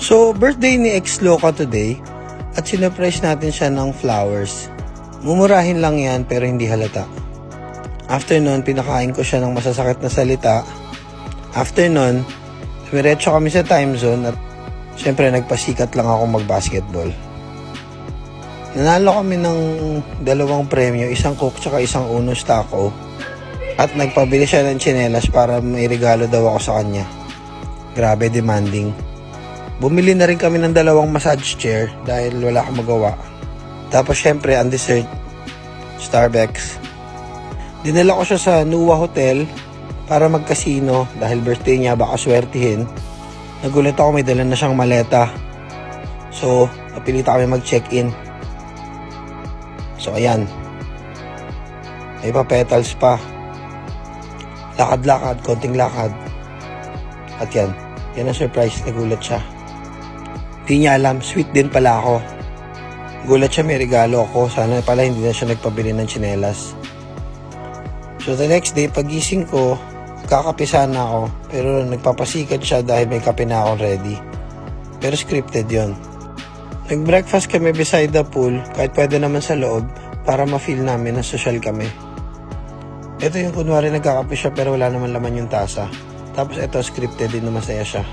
So, birthday ni ex-Loca today at sinurprise natin siya ng flowers. Mumurahin lang yan pero hindi halata. After nun, pinakain ko siya ng masasakit na salita. After nun, dumiretso kami sa time zone at syempre nagpasikat lang ako mag-basketball. Nanalo kami ng 2 premyo, isang Coke tsaka isang Uno's Taco. At nagpabili siya ng tsinelas para may regalo daw ako sa kanya. Grabe demanding. Bumili na rin kami ng 2 massage chair dahil wala akong magawa. Tapos syempre ang dessert, Starbucks. Dinala ko siya sa Nuwa Hotel para mag-casino dahil birthday niya, baka swertihin. Nagulat ako, may dala na siyang maleta. So, napilita kami mag-check-in. So, ayan. May pa petals pa. Lakad-lakad, konting lakad. At yan. Yan ang surprise. Nagulat siya. Di niya alam, sweet din pala ako. Gulat siya, may regalo ako. Sana pala hindi na siya nagpabili ng tsinelas. So the next day, pagising ko, kakape sana ako. Pero nagpapasikat siya dahil may kape na ako ready. Pero scripted yon. Nag-breakfast kami beside the pool, kahit pwede naman sa loob, para ma-feel namin na social kami. Ito yung kunwari nagkakape siya pero wala naman laman yung tasa. Tapos ito, scripted din na masaya siya.